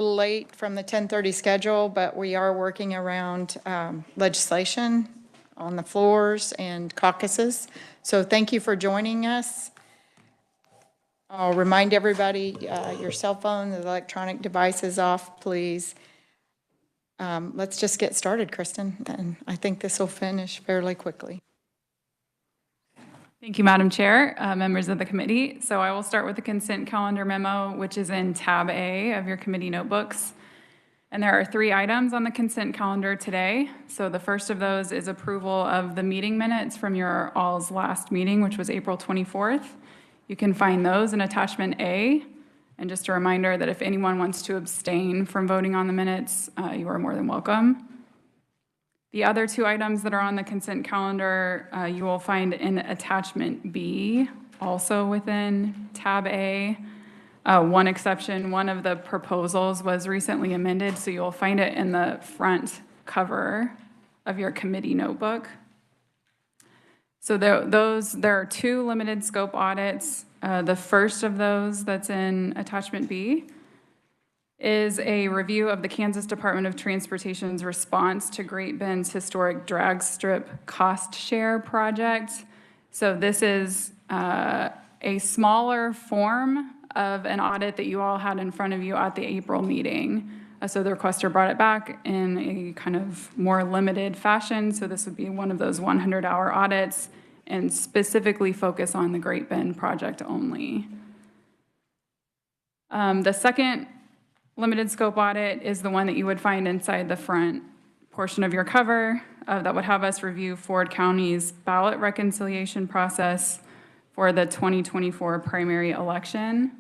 late from the 10:30 schedule, but we are working around legislation on the floors and caucuses. So thank you for joining us. I'll remind everybody, your cell phone, the electronic devices off, please. Let's just get started, Kristen, and I think this will finish fairly quickly. Thank you, Madam Chair, members of the committee. So I will start with the consent calendar memo, which is in tab A of your committee notebooks. And there are 3 items on the consent calendar today. So the first of those is approval of the meeting minutes from your all's last meeting, which was April 24th. You can find those in attachment A. And just a reminder that if anyone wants to abstain from voting on the minutes, you are more than welcome. The other 2 items that are on the consent calendar, you will find in attachment B, also within tab A. One exception, one of the proposals was recently amended, so you'll find it in the front cover of your committee notebook. So there are 2 limited scope audits. The first of those that's in attachment B is a review of the Kansas Department of Transportation's response to Great Bend's historic drag strip cost share project. So this is a smaller form of an audit that you all had in front of you at the April meeting. So the requester brought it back in a kind of more limited fashion. So this would be one of those 100-hour audits and specifically focus on the Great Bend project only. The second limited scope audit is the one that you would find inside the front portion of your cover that would have us review Ford County's ballot reconciliation process for the 2024 primary election.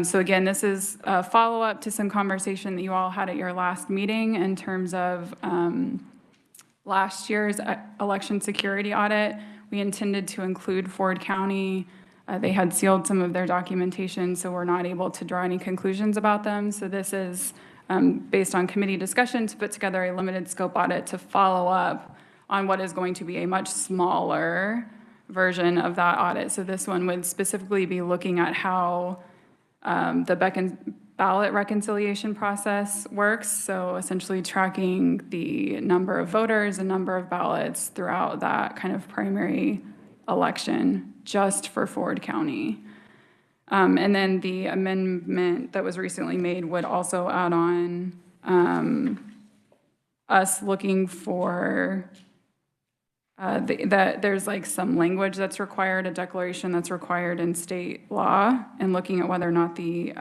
So again, this is a follow-up to some conversation that you all had at your last meeting in terms of last year's election security audit. We intended to include Ford County. They had sealed some of their documentation, so we're not able to draw any conclusions about them. So this is based on committee discussion to put together a limited scope audit to follow up on what is going to be a much smaller version of that audit. So this one would specifically be looking at how the ballot reconciliation process works. So essentially tracking the number of voters and number of ballots throughout that kind of primary election just for Ford County. And then the amendment that was recently made would also add on us looking for that there's like some language that's required, a declaration that's required in state law, and looking at whether or not the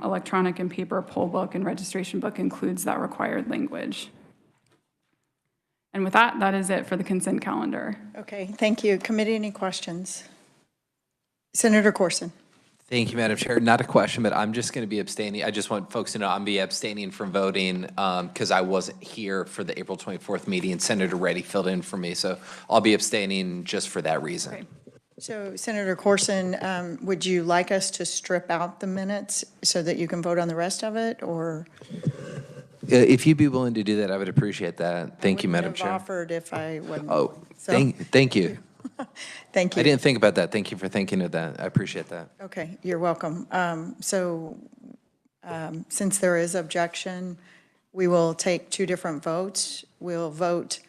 electronic and paper poll book and registration book includes that required language. And with that, that is it for the consent calendar. Okay, thank you. Committee, any questions? Senator Corson. Thank you, Madam Chair. Not a question, but I'm just going to be abstaining. I just want folks to know I'm be abstaining from voting because I wasn't here for the April 24th meeting and Senator Reddy filled in for me. So I'll be abstaining just for that reason. Okay. So Senator Corson, would you like us to strip out the minutes so that you can vote on the rest of it, or? If you'd be willing to do that, I would appreciate that. Thank you, Madam Chair. I wouldn't have offered if I wouldn't. Oh, so. Thank you. Thank you. I didn't think about that. Thank you for thinking of that. I appreciate that. Okay, you're welcome. Since there is objection, we will take 2 different votes. We'll vote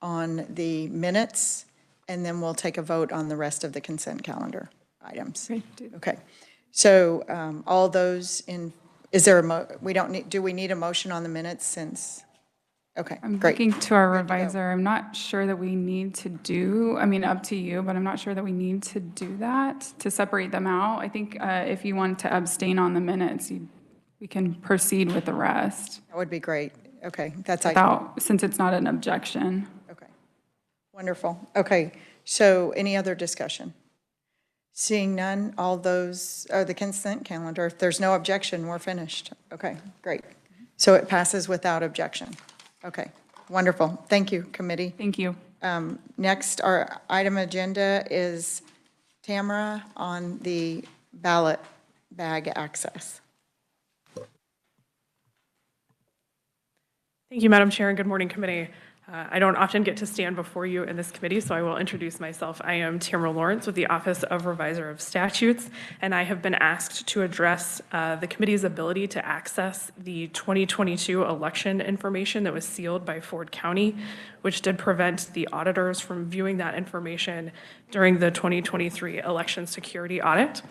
on the minutes, and then we'll take a vote on the rest of the consent calendar items. Okay. So all those in, is there do we need a motion on the minutes since? Okay, I'm great. looking to our revisor. I'm not sure that we need to do, I mean, up to you, but I'm not sure that we need to do that to separate them out. I think if you want to abstain on the minutes, we can proceed with the rest. That would be great. Okay, that's since it's not an objection. Okay, wonderful. Okay, so any other discussion? Seeing none, all those, the consent calendar, if there's no objection, we're finished. Okay, great. So it passes without objection. Okay, wonderful. Thank you, committee. Thank you. Next, our item agenda is Tamara on the ballot bag access. Thank you, Madam Chair, and good morning, committee. I don't often get to stand before you in this committee, so I will introduce myself. I am Tamara Lawrence with the Office of Revisor of Statutes, and I have been asked to address the committee's ability to access the 2022 election information that was sealed by Ford County, which did prevent the auditors from viewing that information during the 2023 election security audit.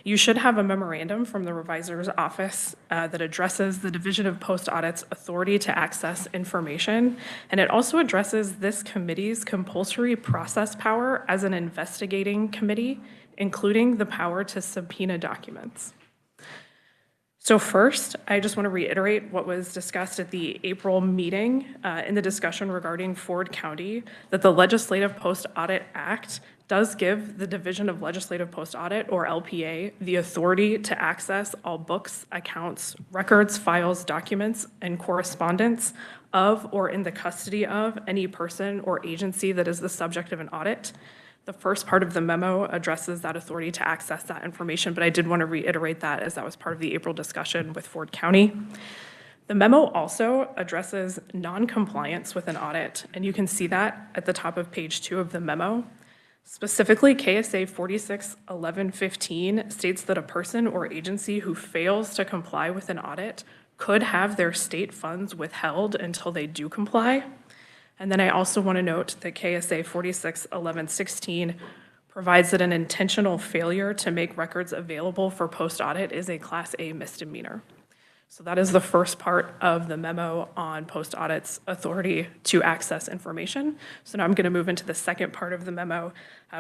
You should have a memorandum from the Revisor's Office that addresses the Division of Post Audit's authority to access information, and it also addresses this committee's compulsory process power as an investigating committee, including the power to subpoena documents. So first, I just want to reiterate what was discussed at the April meeting in the discussion regarding Ford County, that the Legislative Post Audit Act does give the Division of Legislative Post Audit, or LPA, the authority to access all books, accounts, records, files, documents, and correspondence of or in the custody of any person or agency that is the subject of an audit. The first part of the memo addresses that authority to access that information, but I did want to reiterate that as that was part of the April discussion with Ford County. The memo also addresses non-compliance with an audit, and you can see that at the top of page 2 of the memo. Specifically, KSA 461115 states that a person or agency who fails to comply with an audit could have their state funds withheld until they do comply. And then I also want to note that KSA 461116 provides that an intentional failure to make records available for post-audit is a Class A misdemeanor. So that is the first part of the memo on post-audit's authority to access information. So now I'm going to move into the second part of the memo,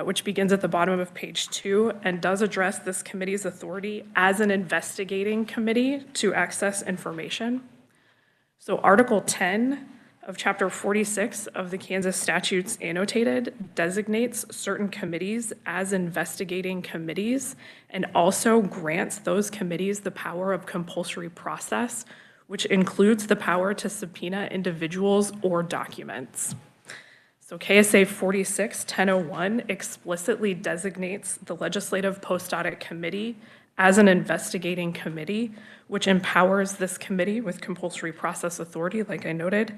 which begins at the bottom of page 2 and does address this committee's authority as an investigating committee to access information. So Article 10 of Chapter 46 of the Kansas Statutes Annotated designates certain committees as investigating committees and also grants those committees the power of compulsory process, which includes the power to subpoena individuals or documents. So KSA 46-1001 explicitly designates the Legislative Post-Audit Committee as an investigating committee, which empowers this committee with compulsory process authority, like I noted.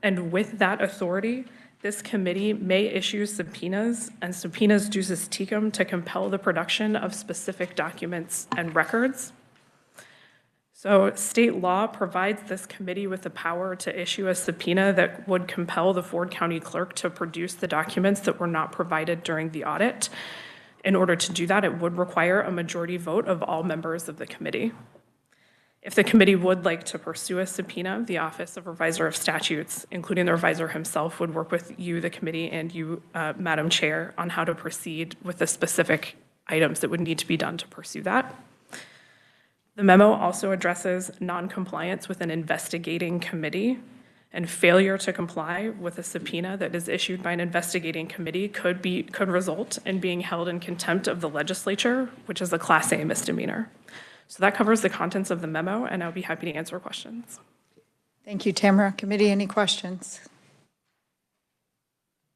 And with that authority, this committee may issue subpoenas and subpoenas duces tecum to compel the production of specific documents and records. So state law provides this committee with the power to issue a subpoena that would compel the Ford County clerk to produce the documents that were not provided during the audit. In order to do that, it would require a majority vote of all members of the committee. If the committee would like to pursue a subpoena, the Office of Revisor of Statutes, including the revisor himself, would work with you, the committee, and you, Madam Chair, on how to proceed with the specific items that would need to be done to pursue that. The memo also addresses non-compliance with an investigating committee, and failure to comply with a subpoena that is issued by an investigating committee could result in being held in contempt of the legislature, which is a Class A misdemeanor. So that covers the contents of the memo, and I'll be happy to answer questions. Thank you, Tamara. Committee, any questions?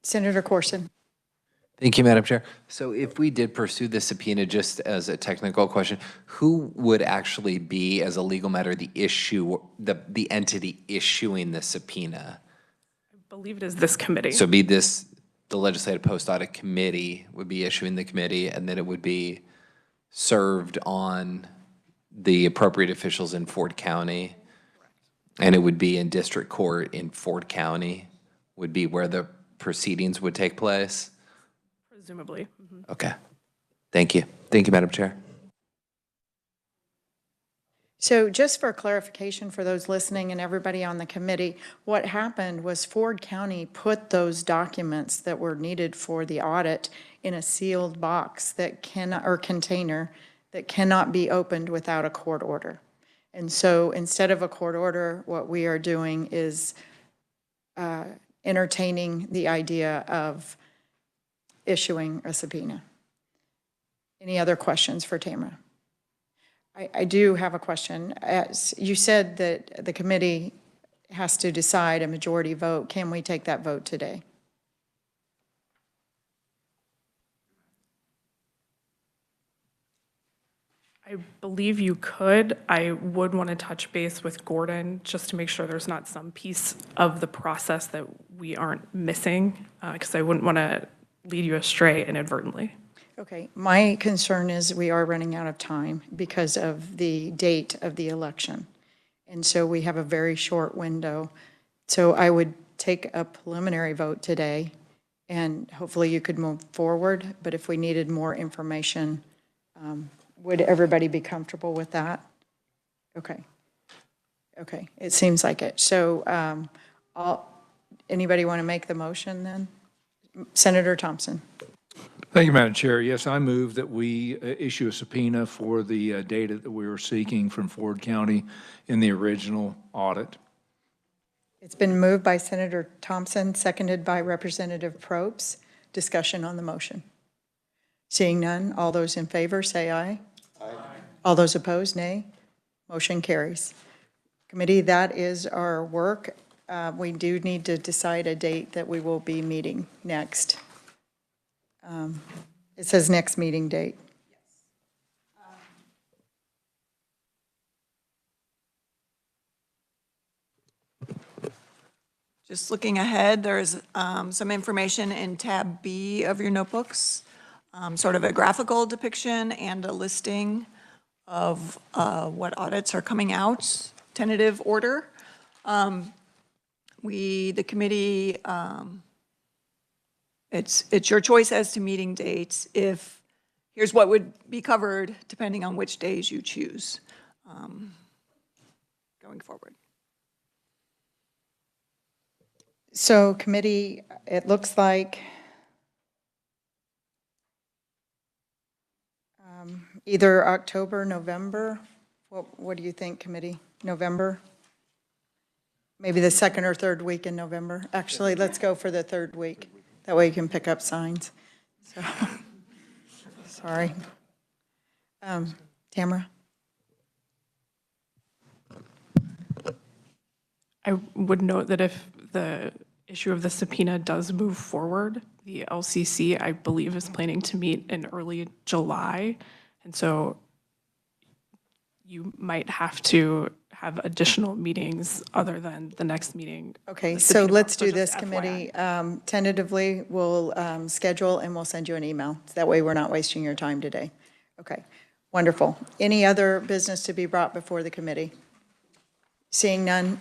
Senator Corson. Thank you, Madam Chair. So if we did pursue the subpoena, just as a technical question, who would actually be, as a legal matter, the entity issuing the subpoena? I believe it is this committee. So be this, the Legislative Post Audit Committee would be issuing the committee, and then it would be served on the appropriate officials in Ford County, and it would be in district court in Ford County, would be where the proceedings would take place? Presumably. Mm-hmm. Okay. Thank you. Thank you, Madam Chair. So just for clarification for those listening and everybody on the committee, what happened was Ford County put those documents that were needed for the audit in a sealed box that cannot, or container, that cannot be opened without a court order. And so instead of a court order, what we are doing is entertaining the idea of issuing a subpoena. Any other questions for Tamara? I do have a question. As you said that the committee has to decide a majority vote. Can we take that vote today? I believe you could. I would want to touch base with Gordon just to make sure there's not some piece of the process that we aren't missing, because I wouldn't want to lead you astray inadvertently. Okay, my concern is we are running out of time because of the date of the election. And so we have a very short window. So I would take a preliminary vote today, and hopefully you could move forward. But if we needed more information, would everybody be comfortable with that? Okay. Okay, it seems like it. So anybody want to make the motion then? Senator Thompson. Thank you, Madam Chair. Yes, I move that we issue a subpoena for the data that we were seeking from Ford County in the original audit. It's been moved by Senator Thompson, seconded by Representative Probst. Discussion on the motion. Seeing none, all those in favor say aye. Aye. All those opposed, nay. Motion carries. Committee, that is our work. We do need to decide a date that we will be meeting next. It says next meeting date. Just looking ahead, there's some information in tab B of your notebooks, sort of a graphical depiction and a listing of what audits are coming out, tentative order. The committee, it's your choice as to meeting dates. Here's what would be covered depending on which days you choose going forward. So committee, it looks like either October, November. What do you think, committee? November? Maybe the second or third week in November. Actually, let's go for the third week. That way you can pick up signs. So, sorry. Tamara? I would note that if the issue of the subpoena does move forward, the LCC, I believe, is planning to meet in early July. And so you might have to have additional meetings other than the next meeting. Okay, the so subpoena let's process, do this, just committee. FYI. Tentatively, we'll schedule and we'll send you an email. That way we're not wasting your time today. Okay, wonderful. Any other business to be brought before the committee? Seeing none,